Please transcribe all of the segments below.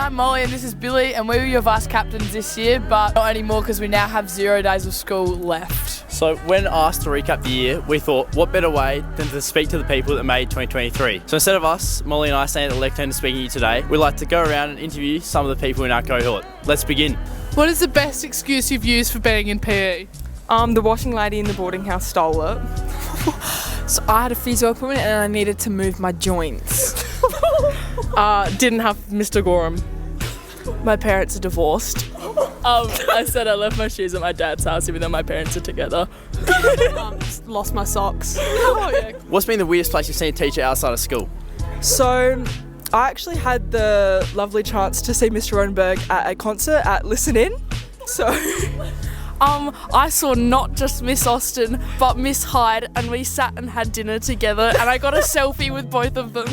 I'm Mollie and this is Billy, and we were your vice captains this year, but not anymore because we now have 0 days of school left. So when asked to recap the year, we thought what better way than to speak to the people that made 2023. So instead of us, Mollie and I standing at the lectern speaking to you today, we'd like to go around and interview some of the people in our cohort. Let's begin. What is the best excuse you've used for being in PE? The washing lady in the boarding house stole it. So I had a physio appointment and I needed to move my joints. Didn't have Mr. Gorham. My parents are divorced. I said I left my shoes at my dad's house even though my parents are together. Lost my socks. What's been the weirdest place you've seen a teacher outside of school? So I actually had the lovely chance to see Mr. Rodenberg at a concert at Listen In. So I saw not just Miss Austin, but Miss Hyde, and we sat and had dinner together, and I got a selfie with both of them.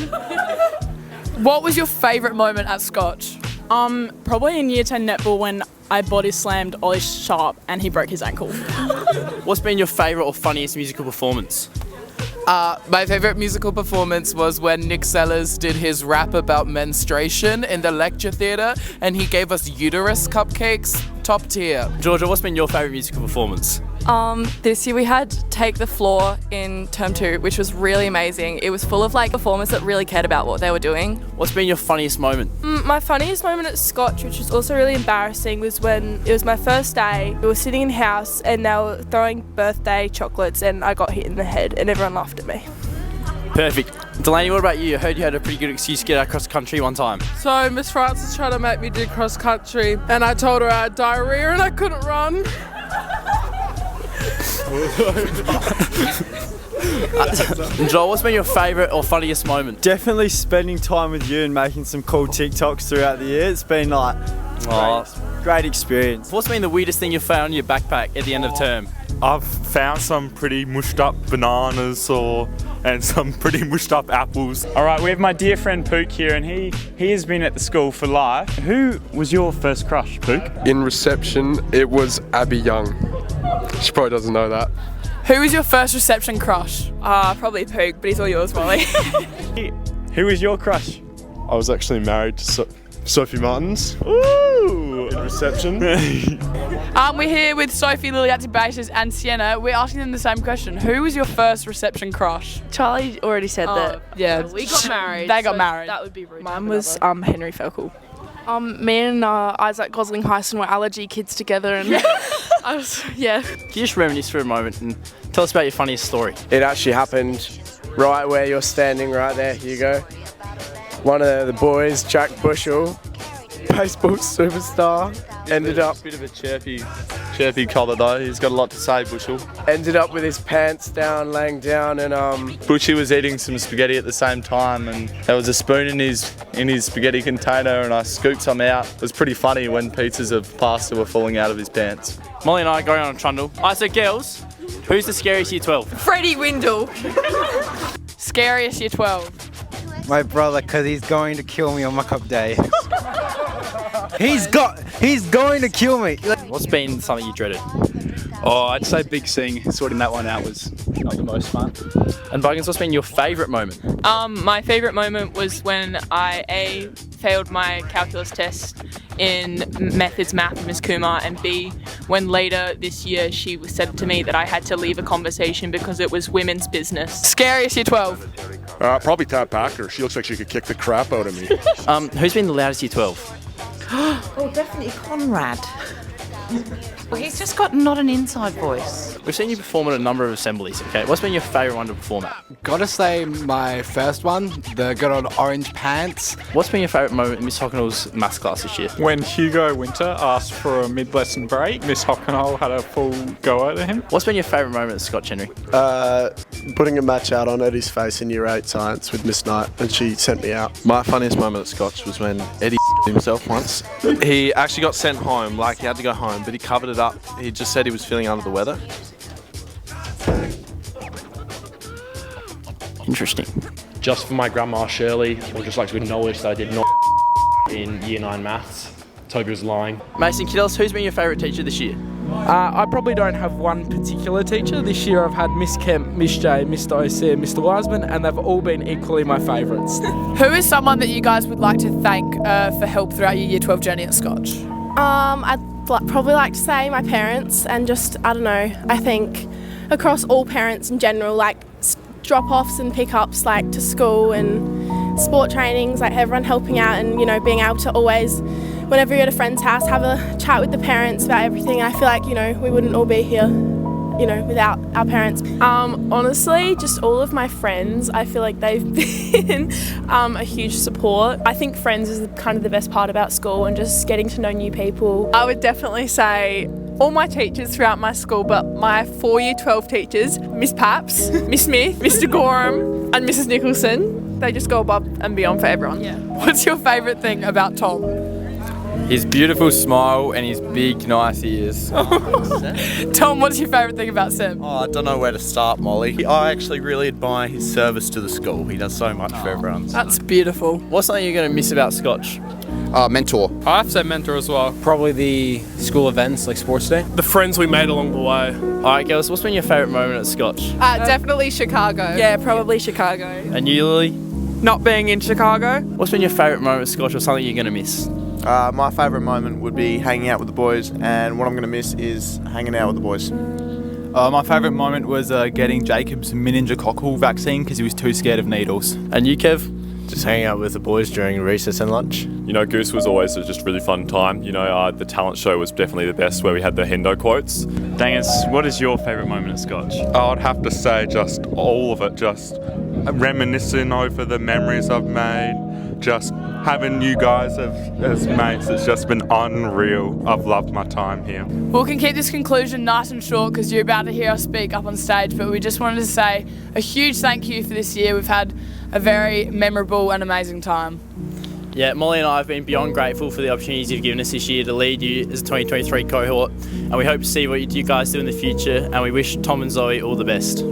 What was your favourite moment at Scotch? probably in year 10 netball when I body slammed Ollie Sharp and he broke his ankle. What's been your favourite or funniest musical performance? My favourite musical performance was when Nick Sellers did his rap about menstruation in the lecture theatre and he gave us uterus cupcakes. Top tier. Georgia, what's been your favourite musical performance? This year we had Take the Floor in term 2, which was really amazing. It was full of performers that really cared about what they were doing. What's been your funniest moment? My funniest moment at Scotch, which was also really embarrassing, was when it was my first day. We were sitting in house and they were throwing birthday chocolates and I got hit in the head and everyone laughed at me. Perfect. Delaney, what about you? I heard you had a pretty good excuse to get out cross country one time. So Miss Francis tried to make me do cross country and I told her I had diarrhea and I couldn't run. Joel, what's been your favourite or funniest moment? Definitely spending time with you and making some cool TikToks throughout the year. It's been great experience. What's been the weirdest thing you found in your backpack at the end of term? I've found some pretty mushed up bananas and some pretty mushed up apples. All right, we have my dear friend Pook here, and he has been at the school for life. Who was your first crush, Pook? In reception, it was Abby Young. She probably doesn't know that. Who was your first reception crush? Probably Pook, but he's all yours, Mollie. Who was your crush? I was actually married to Sophie Martins. Ooh! In reception. We're here with Sophie, Liliati Bases and Sienna. We're asking them the same question. Who was your first reception crush? Charlie already said that. Yeah. We got married. They got married. That would be rude. Mine was Henry Ferkel. Me and Isaac Gosling Hyson were allergy kids together and Can you just reminisce for a moment and tell us about your funniest story? It actually happened right where you're standing right there. Here you go. One of the boys, Jack Bushell, baseball superstar, ended up... Bit of a chirpy collar though, he's got a lot to say, Bushell. Ended up with his pants down, laying down and Bushy was eating some spaghetti at the same time and there was a spoon in his spaghetti container and I scooped some out. It was pretty funny when pieces of pasta were falling out of his pants. Mollie and I are going on a trundle. Alright, so girls, who's the scariest year 12? Freddie Windle. Scariest year 12. My brother, because he's going to kill me on mock-up day. He's going to kill me. What's been something you dreaded? Oh, I'd say Big Sing. Sorting that one out was not the most fun. And Buggins, what's been your favourite moment? My favourite moment was when I failed my calculus test in methods math with Ms. Kumar, and B, when later this year she said to me that I had to leave a conversation because it was women's business. Scariest year 12. Probably Tat Packer. She looks like she could kick the crap out of me. Who's been the loudest year 12? Oh, definitely Conrad. Well, he's just got not an inside voice. We've seen you perform at a number of assemblies, okay? What's been your favourite one to perform at? Gotta say my first one, the good old orange pants. What's been your favourite moment in Miss Hockenall's maths class this year? When Hugo Winter asked for a mid-lesson break, Miss Hockenall had a full go at him. What's been your favourite moment at Scotch, Henry? putting a match out on Eddie's face in Year 8 Science with Miss Knight, and she sent me out. My funniest moment at Scotch was when Eddie himself once. He actually got sent home, like he had to go home, but he covered it up. He just said he was feeling under the weather. Interesting. Just for my grandma Shirley, I would just like to acknowledge that I did not in Year 9 maths. Toby was lying. Mason, can you tell us who's been your favourite teacher this year? I probably don't have one particular teacher. This year I've had Miss Kemp, Miss J, Mr. OC and Mr. Wiseman, and they've all been equally my favourites. Who is someone that you guys would like to thank for help throughout your Year 12 journey at Scotch? I'd probably like to say my parents, and just, I don't know, I think across all parents in general, like drop-offs and pick-ups like to school and sport trainings, like everyone helping out and, you know, being able to always, whenever you're at a friend's house, have a chat with the parents about everything. I feel like, you know, we wouldn't all be here, you know, without our parents. Honestly, just all of my friends, I feel like they've been a huge support. I think friends is kind of the best part about school, and just getting to know new people. I would definitely say all my teachers throughout my school, but my 4 Year 12 teachers, Miss Paps, Miss Smith, Mr. Gorham and Mrs. Nicholson, they just go above and beyond for everyone. Yeah. What's your favourite thing about Tom? His beautiful smile and his big, nice ears. Tom, what's your favourite thing about Sam? Oh, I don't know where to start, Mollie. I actually really admire his service to the school. He does so much for everyone. That's beautiful. What's something you're going to miss about Scotch? Mentor. I have to say mentor as well. Probably the school events like sports day. The friends we made along the way. Alright, girls, what's been your favourite moment at Scotch? Definitely Chicago. Yeah, probably Chicago. And you, Lily? Not being in Chicago. What's been your favourite moment at Scotch, or something you're going to miss? My favourite moment would be hanging out with the boys, and what I'm going to miss is hanging out with the boys. My favourite moment was getting Jacob's meningococcal vaccine because he was too scared of needles. And you, Kev? Just hanging out with the boys during recess and lunch. You know, Goose was always just a really fun time. You know, the talent show was definitely the best, where we had the Hendo quotes. Dangus, what is your favourite moment at Scotch? I'd have to say just all of it, just reminiscing over the memories I've made, just having you guys as mates. It's just been unreal. I've loved my time here. We can keep this conclusion nice and short because you're about to hear us speak up on stage, but we just wanted to say a huge thank you for this year. We've had a very memorable and amazing time. Yeah, Mollie and I have been beyond grateful for the opportunities you've given us this year to lead you as a 2023 cohort, and we hope to see what you guys do in the future, and we wish Tom and Zoe all the best.